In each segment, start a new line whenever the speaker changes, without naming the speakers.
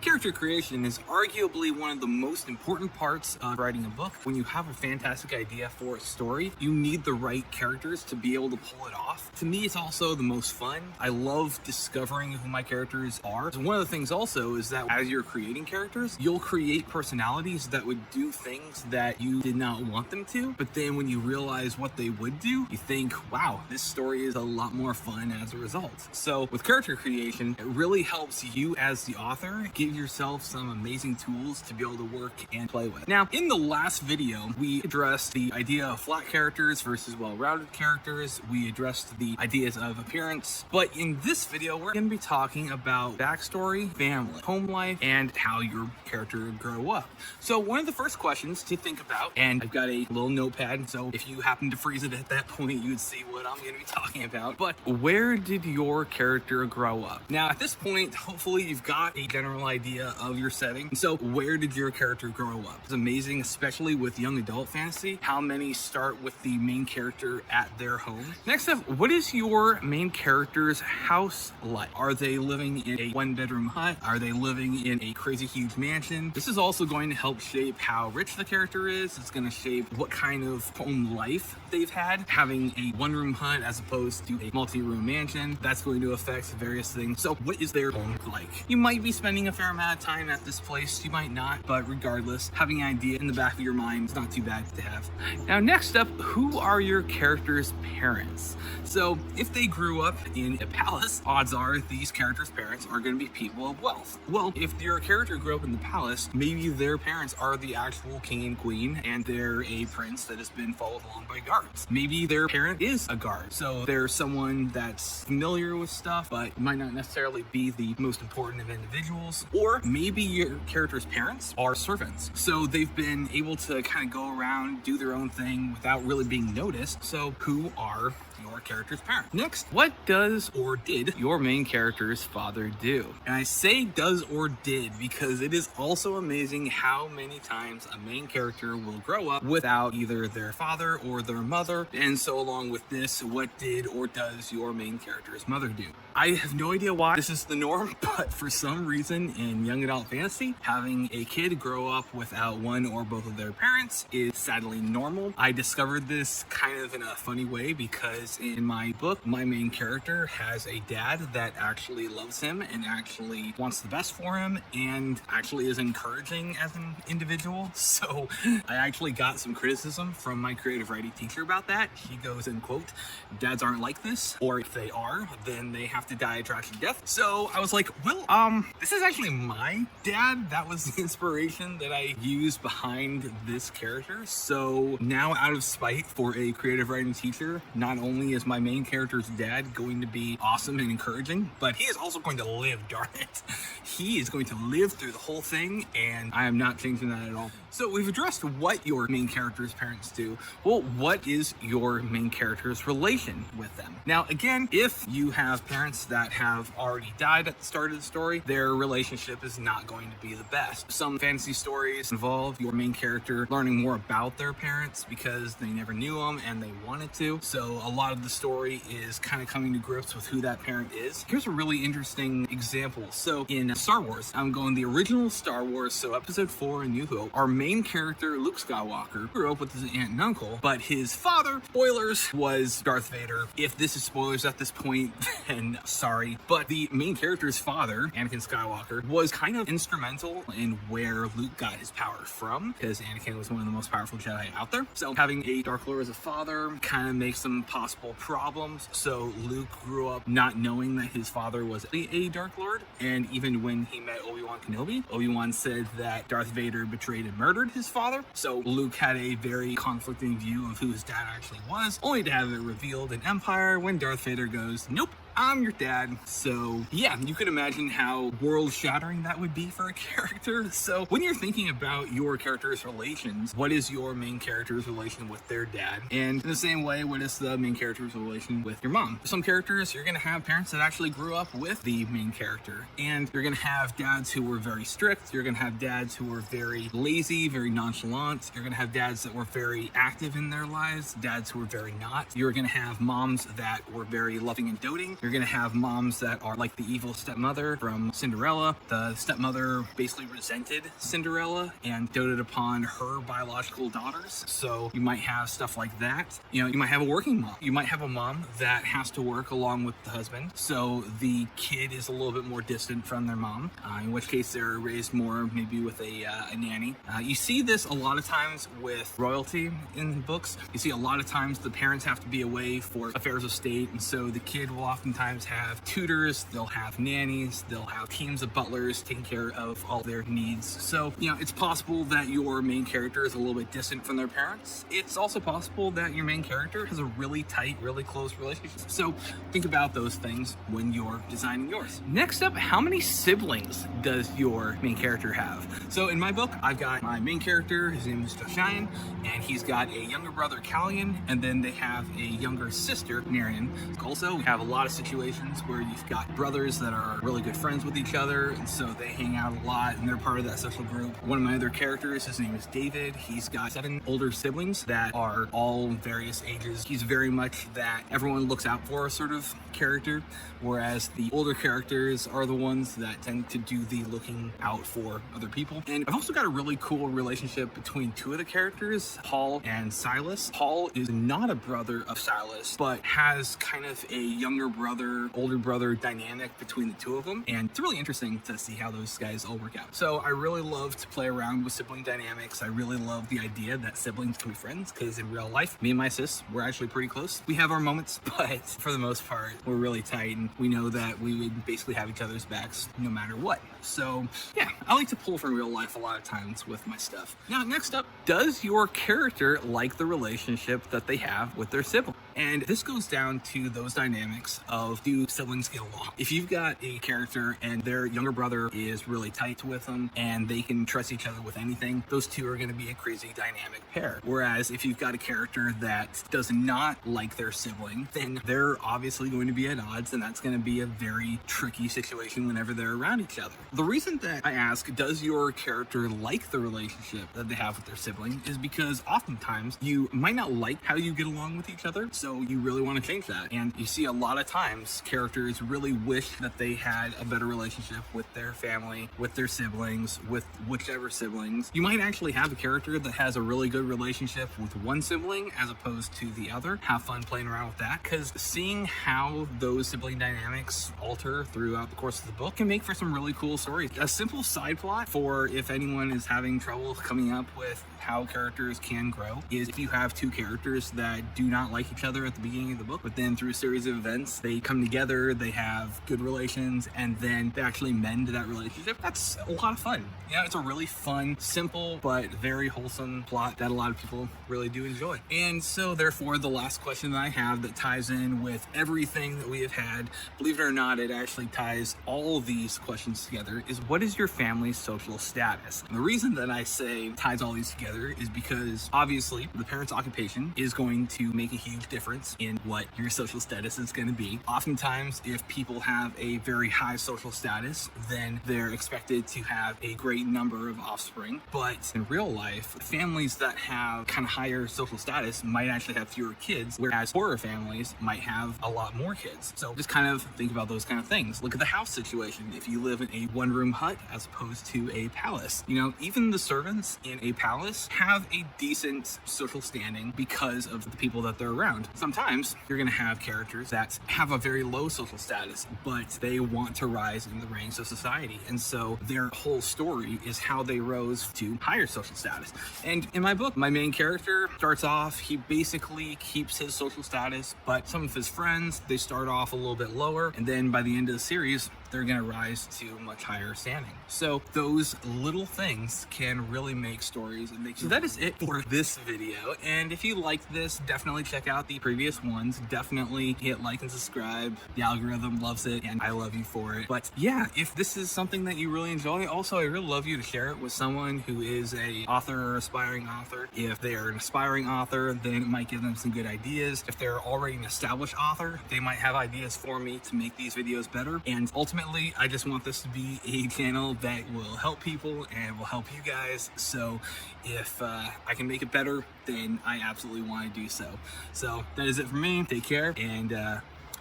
Character creation is arguably one of the most important parts of writing a book. When you have a fantastic idea for a story, you need the right characters to be able to pull it off. To me, it's also the most fun. I love discovering who my characters are. So one of the things also is that as you're creating characters, you'll create personalities that would do things that you did not want them to, but then when you realize what they would do, you think, wow, this story is a lot more fun as a result. So with character creation, it really helps you as the author give yourself some amazing tools to be able to work and play with. Now, in the last video, we addressed the idea of flat characters versus well-rounded characters. We addressed the ideas of appearance, but in this video, we're going to be talking about backstory, family, home life, and how your character would grow up. So one of the first questions to think about, and I've got a little notepad, so if you happen to freeze it at that point, you would see what I'm going to be talking about, but where did your character grow up? Now, at this point, hopefully you've got a general idea of your setting. So where did your character grow up? It's amazing, especially with young adult fantasy, how many start with the main character at their home. Next up, what is your main character's house like? Are they living in a one-bedroom hut? Are they living in a crazy huge mansion? This is also going to help shape how rich the character is. It's going to shape what kind of home life they've had. Having a one-room hut as opposed to a multi-room mansion, that's going to affect various things. So what is their home like? You might be spending a fair amount of time at this place, you might not, but regardless, having an idea in the back of your mind is not too bad to have. Now, next up, who are your character's parents? So if they grew up in a palace, odds are these characters' parents are going to be people of wealth. Well, if your character grew up in the palace, maybe their parents are the actual king and queen, and they're a prince that has been followed along by guards. Maybe their parent is a guard, so they're someone that's familiar with stuff, but might not necessarily be the most important of individuals. Or maybe your character's parents are servants, so they've been able to kind of go around, do their own thing without really being noticed. So who are your character's parents? Next, what does or did your main character's father do? And I say does or did because it is also amazing how many times a main character will grow up without either their father or their mother. And so along with this, what did or does your main character's mother do? I have no idea why this is the norm, but for some reason in young adult fantasy, having a kid grow up without one or both of their parents is sadly normal. I discovered this kind of in a funny way because in my book, my main character has a dad that actually loves him and actually wants the best for him and actually is encouraging as an individual. So I actually got some criticism from my creative writing teacher about that. He goes and quote, dads aren't like this, or if they are, then they have to die a tragic death. So I was like, well, this is actually my dad. That was the inspiration that I used behind this character. So now out of spite for a creative writing teacher, not only is my main character's dad going to be awesome and encouraging, but he is also going to live, darn it. He is going to live through the whole thing, and I am not changing that at all. So we've addressed what your main character's parents do. Well, what is your main character's relation with them? Now, again, if you have parents that have already died at the start of the story, their relationship is not going to be the best. Some fantasy stories involve your main character learning more about their parents because they never knew them and they wanted to. So a lot of the story is kind of coming to grips with who that parent is. Here's a really interesting example. So in Star Wars, I'm going the original Star Wars, so episode 4, A New Hope, our main character, Luke Skywalker, grew up with his aunt and uncle, but his father, spoilers, was Darth Vader. If this is spoilers at this point, then sorry. But the main character's father, Anakin Skywalker, was kind of instrumental in where Luke got his power from, because Anakin was one of the most powerful Jedi out there. So having a Dark Lord as a father kind of makes some possible problems. So Luke grew up not knowing that his father was a Dark Lord, and even when he met Obi-Wan Kenobi, Obi-Wan said that Darth Vader betrayed and murdered his father. So Luke had a very conflicting view of who his dad actually was, only to have it revealed in Empire when Darth Vader goes, nope, I'm your dad. So yeah, you could imagine how world-shattering that would be for a character. So when you're thinking about your character's relations, what is your main character's relation with their dad? And in the same way, what is the main character's relation with your mom? Some characters, you're gonna have parents that actually grew up with the main character, and you're gonna have dads who were very strict. You're gonna have dads who were very lazy, very nonchalant. You're gonna have dads that were very active in their lives, dads who were very not. You're gonna have moms that were very loving and doting. You're You're gonna have moms that are like the evil stepmother from Cinderella. The stepmother basically resented Cinderella and doted upon her biological daughters. So you might have stuff like that. You know, you might have a working mom. You might have a mom that has to work along with the husband. So the kid is a little bit more distant from their mom, in which case they're raised more maybe with a nanny. You see this a lot of times with royalty in books. You see a lot of times the parents have to be away for affairs of state, and so the kid will oftentimes have tutors, they'll have nannies, they'll have teams of butlers taking care of all their needs. So, you know, it's possible that your main character is a little bit distant from their parents. It's also possible that your main character has a really tight, really close relationship. So think about those things when you're designing yours. Next up, how many siblings does your main character have? So in my book, I've got my main character, his name is Josian, and he's got a younger brother, Callian, and then they have a younger sister, Marion. Also, we have a lot of situations where you've got brothers that are really good friends with each other, and so they hang out a lot, and they're part of that social group. One of my other characters, his name is David. He's got 7 older siblings that are all various ages. He's very much that everyone looks out for sort of character, whereas the older characters are the ones that tend to do the looking out for other people. And I've also got a really cool relationship between 2 of the characters, Paul and Silas. Paul is not a brother of Silas, but has kind of a younger brother, older brother dynamic between the 2 of them. And it's really interesting to see how those guys all work out. So I really love to play around with sibling dynamics. I really love the idea that siblings can be friends, because in real life, me and my sis, we're actually pretty close. We have our moments, but for the most part, we're really tight, and we know that we would basically have each other's backs no matter what. So yeah, I like to pull from real life a lot of times with my stuff. Now, next up, does your character like the relationship that they have with their sibling? And this goes down to those dynamics of, do siblings get along? If you've got a character and their younger brother is really tight with them and they can trust each other with anything, those 2 are going to be a crazy dynamic pair. Whereas if you've got a character that does not like their sibling, then they're obviously going to be at odds, and that's going to be a very tricky situation whenever they're around each other. The reason that I ask, does your character like the relationship that they have with their sibling, is because oftentimes you might not like how you get along with each other, so you really want to change that. And you see a lot of times characters really wish that they had a better relationship with their family, with their siblings, with whichever siblings. You might actually have a character that has a really good relationship with one sibling as opposed to the other. Have fun playing around with that, because seeing how those sibling dynamics alter throughout the course of the book can make for some really cool stories. A simple side plot for if anyone is having trouble coming up with how characters can grow is if you have 2 characters that do not like each other at the beginning of the book, but then through a series of events they come together, they have good relations, and then they actually mend that relationship. That's a lot of fun. You know, it's a really fun, simple, but very wholesome plot that a lot of people really do enjoy. And so therefore, the last question that I have that ties in with everything that we have had, believe it or not, it actually ties all these questions together, is what is your family's social status? And the reason that I say ties all these together is because obviously the parent's occupation is going to make a huge difference in what your social status is going to be. Oftentimes, if people have a very high social status, then they're expected to have a great number of offspring. But in real life, families that have kind of higher social status might actually have fewer kids, whereas poorer families might have a lot more kids. So just kind of think about those kind of things. Look at the house situation. If you live in a 1-room hut as opposed to a palace, you know, even the servants in a palace have a decent social standing because of the people that they're around. Sometimes you're going to have characters that have a very low social status, but they want to rise in the ranks of society. And so their whole story is how they rose to higher social status. And in my book, my main character starts off, he basically keeps his social status, but some of his friends, they start off a little bit lower. And then by the end of the series, they're going to rise to much higher standing. So those little things can really make stories and make. So that is it for this video. And if you liked this, definitely check out the previous ones. Definitely hit like and subscribe. The algorithm loves it and I love you for it. But yeah, if this is something that you really enjoy, also I really love you to share it with someone who is a author or aspiring author. If they're an aspiring author, then it might give them some good ideas. If they're already an established author, they might have ideas for me to make these videos better. And ultimately, I just want this to be a channel that will help people and will help you guys. So if I can make it better, then I absolutely want to do so. So that is it for me. Take care and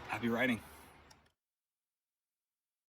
happy writing.